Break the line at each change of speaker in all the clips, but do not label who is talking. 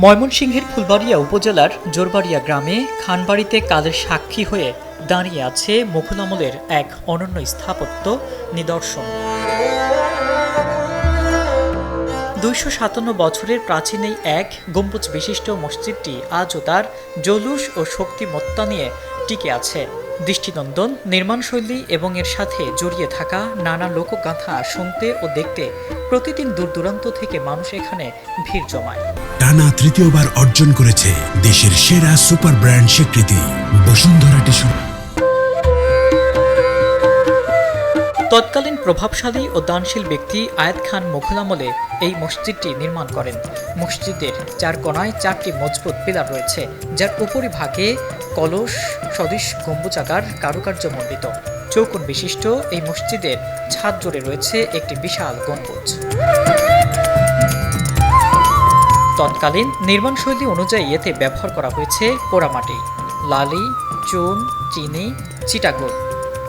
ময়মনসিংহের ফুলবাড়িয়া উপজেলার জোরবাড়িয়া গ্রামে খানবাড়িতে কালের সাক্ষী হয়ে দাঁড়িয়ে আছে মুঘল আমলের এক অনন্য স্থাপত্য নিদর্শন। ২৫৭ বছরের প্রাচীন এই এক গম্বুজ বিশিষ্ট মসজিদটি আজও তার জৌলুস ও শক্তিমত্তা নিয়ে টিকে আছে। দৃষ্টিনন্দন নির্মাণশৈলী এবং এর সাথে জড়িয়ে থাকা নানা লোকগাথা শুনতে ও দেখতে প্রতিদিন দূর দূরান্ত থেকে মানুষ এখানে ভিড় জমায়।
টানা তৃতীয়বার অর্জন করেছে দেশের সেরা সুপার ব্র্যান্ড স্বীকৃতি বসুন্ধরা টিস্যু।
তৎকালীন প্রভাবশালী ও দানশীল ব্যক্তি আয়াত খান মুঘল আমলে এই মসজিদটি নির্মাণ করেন। মসজিদের চার কোণায় 4টি মজবুত পিলার রয়েছে, যার উপরিভাগে কলস সদৃশ গম্বুজাকার কারুকার্য মণ্ডিত। চৌকোন বিশিষ্ট এই মসজিদের ছাদ জুড়ে রয়েছে একটি বিশাল গম্বুজ। তৎকালীন নির্মাণশৈলী অনুযায়ী এতে ব্যবহার করা হয়েছে পোড়ামাটি, লালি, চুন, চিনি, চিটাগুড়,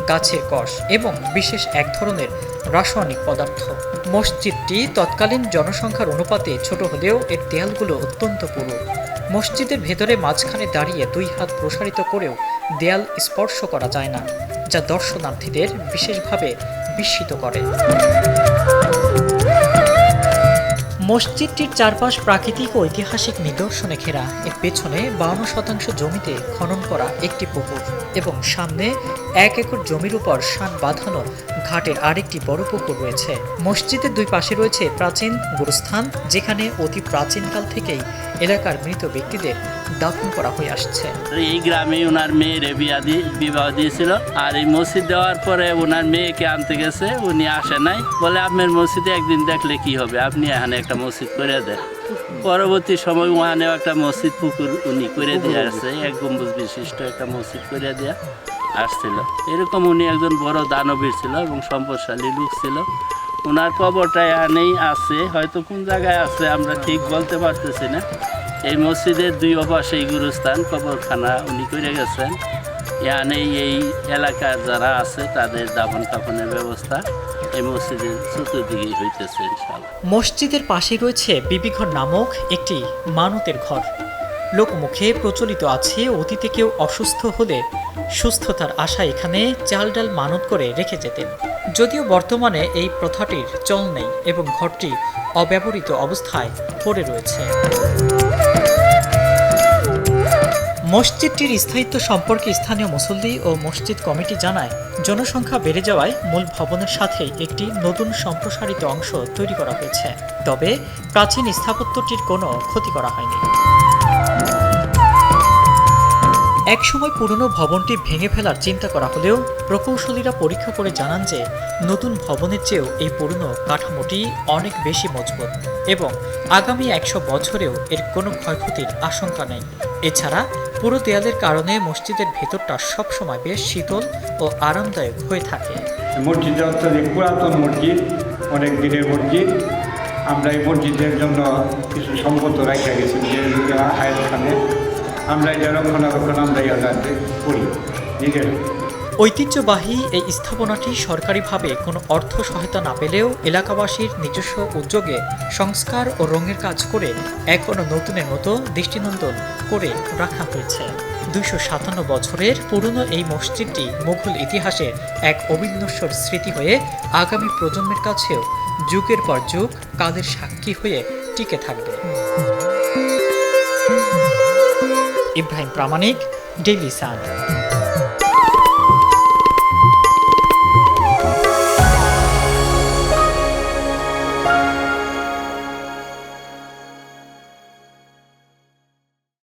গাছের কষ এবং বিশেষ এক ধরনের রাসায়নিক পদার্থ। মসজিদটি তৎকালীন জনসংখ্যার অনুপাতে ছোট হলেও এর দেয়ালগুলো অত্যন্ত পুরু। মসজিদের ভেতরে মাঝখানে দাঁড়িয়ে 2 হাত প্রসারিত করেও দেয়াল স্পর্শ করা যায় না, যা দর্শনার্থীদের বিশেষভাবে বিস্মিত করে। মসজিদটির চারপাশ প্রাকৃতিক ও ঐতিহাসিক নিদর্শনে ঘেরা। এর পেছনে 52% জমিতে খনন করা একটি পুকুর এবং সামনে 1 একর জমির উপর শান বাঁধানো ঘাটের আরেকটি বড় পুকুর রয়েছে। মসজিদের 2 পাশে রয়েছে প্রাচীন গুরুস্থান, যেখানে অতি প্রাচীনকাল থেকেই এলাকার মৃত ব্যক্তিদের দাফন করা হয়ে আসছে।
এই গ্রামে ওনার মেয়ের বিবাহ দিয়েছিল, আর এই মসজিদ দেওয়ার পরে ওনার মেয়েকে আনতে গেছে, উনি আসে নাই, বলে আপনার মসজিদে একদিন দেখলে কি হবে, আপনি এখানে একটা মসজিদ করে দেন। পরবর্তী সময় ওখানেও একটা মসজিদ পুকুর উনি করে দিয়ে আসছে, 1 গম্বুজ বিশিষ্ট একটা মসজিদ করে দিয়ে আসছিল। এরকম উনি একজন বড় দানবীর ছিল এবং সম্পদশালী লোক ছিল। ওনার কবরটা এখানেই আছে, হয়তো কোন জায়গায় আছে আমরা ঠিক বলতে পারতেছি না। এই মসজিদের 2 অপাশেই গুরুস্থান, কবরখানা উনি করে গেছেন। এখানেই এই এলাকার যারা আছে তাদের দাফন কাফনের ব্যবস্থা এই মসজিদের চতুর্দিকেই হইতেছে ইনশাআল্লাহ।
মসজিদের পাশে রয়েছে বিবিঘর নামক একটি মানতের ঘর। লোকমুখে প্রচলিত আছে অতীতে কেউ অসুস্থ হলে সুস্থতার আশায় এখানে চাল ডাল মানত করে রেখে যেতেন। যদিও বর্তমানে এই প্রথাটির চল নেই এবং ঘরটি অব্যবহৃত অবস্থায় পড়ে রয়েছে। মসজিদটির স্থায়িত্ব সম্পর্কে স্থানীয় মুসল্লি ও মসজিদ কমিটি জানায়, জনসংখ্যা বেড়ে যাওয়ায় মূল ভবনের সাথেই একটি নতুন সম্প্রসারিত অংশ তৈরি করা হয়েছে। তবে প্রাচীন স্থাপত্যটির কোনো ক্ষতি করা হয়নি। একসময় পুরনো ভবনটি ভেঙে ফেলার চিন্তা করা হলেও প্রকৌশলীরা পরীক্ষা করে জানান যে নতুন ভবনের চেয়েও এই পুরনো কাঠামোটি অনেক বেশি মজবুত এবং আগামী 100 বছরেও এর কোনো ক্ষয়ক্ষতির আশঙ্কা নেই। এছাড়া পুরো দেয়ালের কারণে মসজিদের ভেতরটা সবসময় বেশ শীতল ও আরামদায়ক হয়ে থাকে।
মসজিদটা অত্যধিক পুরাতন মসজিদ, অনেক দিনের মসজিদ। আমরা এই মসজিদের জন্য কিছু সম্পদ রাখা গেছি, যে আয়াত খানের, আমরা এটা রক্ষণাবেক্ষণ আমরা করি নিজের।
ঐতিহ্যবাহী এই স্থাপনাটি সরকারিভাবে কোনো অর্থ সহায়তা না পেলেও এলাকাবাসীর নিজস্ব উদ্যোগে সংস্কার ও রঙের কাজ করে এখনো নতুনের মতো দৃষ্টিনন্দন করে রাখা হয়েছে। 257 বছরের পুরনো এই মসজিদটি মুঘল ইতিহাসের এক অবিনশ্বর স্মৃতি হয়ে আগামী প্রজন্মের কাছেও যুগের পর যুগ কালের সাক্ষী হয়ে টিকে থাকবে। ইব্রাহিম প্রামাণিক, ডেইলি সান।